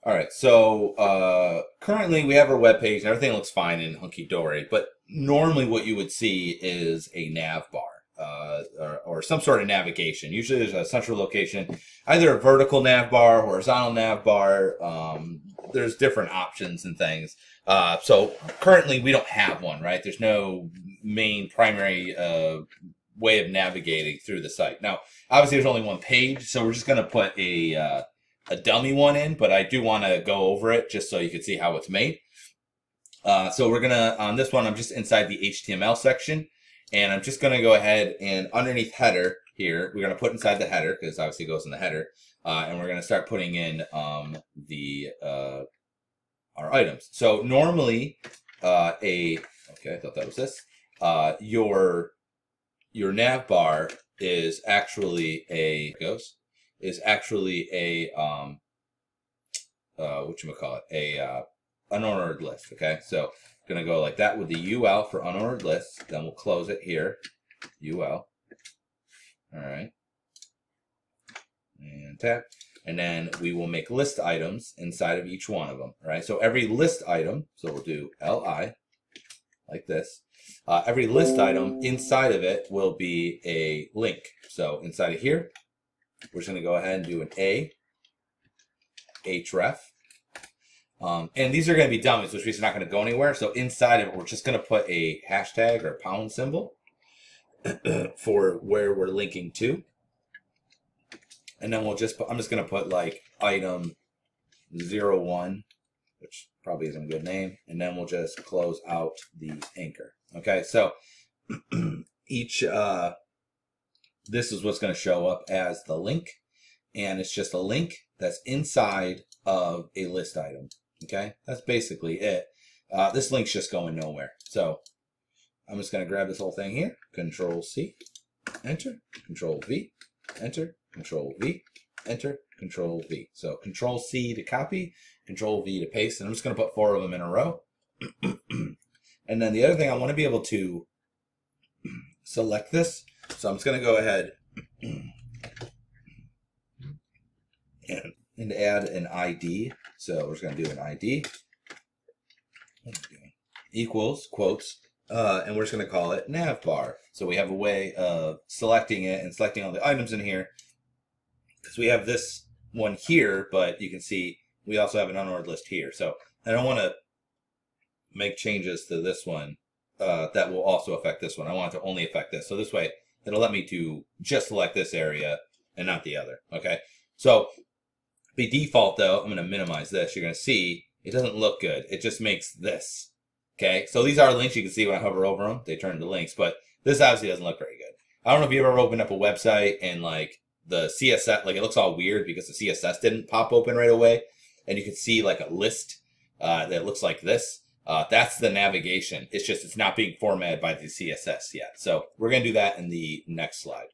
All right, so currently we have our web page and everything looks fine and hunky-dory, but normally what you would see is a nav bar or some sort of navigation. Usually there's a central location, either a vertical nav bar, horizontal nav bar. There's different options and things. So currently we don't have one, right? There's no main primary way of navigating through the site. Now, obviously there's only one page, so we're just going to put a dummy one in, but I do want to go over it just so you can see how it's made. So we're going to, on this one, I'm just inside the HTML section, and I'm just going to go ahead and underneath header here, we're going to put inside the header, because obviously it goes in the header, and we're going to start putting in our items. So normally, okay, I thought that was this, your nav bar is actually a whatchamacallit, unordered list. Okay, so I'm gonna go like that with the UL for unordered lists. Then we'll close it here, UL. All right, and tap, and then we will make list items inside of each one of them. All right, so every list item, so we'll do LI like this. Every list item inside of it will be a link. So inside of here, we're just going to go ahead and do an href. And these are going to be dummies, which means they're not going to go anywhere. So inside of it, we're just going to put a hashtag or pound symbol for where we're linking to. And then we'll just put, I'm just going to put like item 01, which probably isn't a good name. And then we'll just close out the anchor. Okay, so each, this is what's going to show up as the link, and it's just a link that's inside of a list item. Okay, that's basically it. This link's just going nowhere. So I'm just going to grab this whole thing here, Control C, enter, Control V, enter, Control V, enter, Control V. So Control C to copy, Control V to paste, and I'm just going to put 4 of them in a row. And then the other thing, I want to be able to select this. So I'm just going to go ahead and add an ID. So we're just going to do an ID equals quotes, and we're just going to call it navbar. So we have a way of selecting it and selecting all the items in here, because we have this one here, but you can see we also have an unordered list here. So I don't want to make changes to this one that will also affect this one. I want it to only affect this. So this way, it'll let me to just select this area and not the other. Okay. So by default, though, I'm going to minimize this. You're going to see it doesn't look good. It just makes this. Okay. So these are links. You can see when I hover over them, they turn into links. But this obviously doesn't look very good. I don't know if you ever opened up a website and like the CSS, like it looks all weird because the CSS didn't pop open right away, and you can see like a list that looks like this. That's the navigation. It's just, it's not being formatted by the CSS yet. So we're going to do that in the next slide.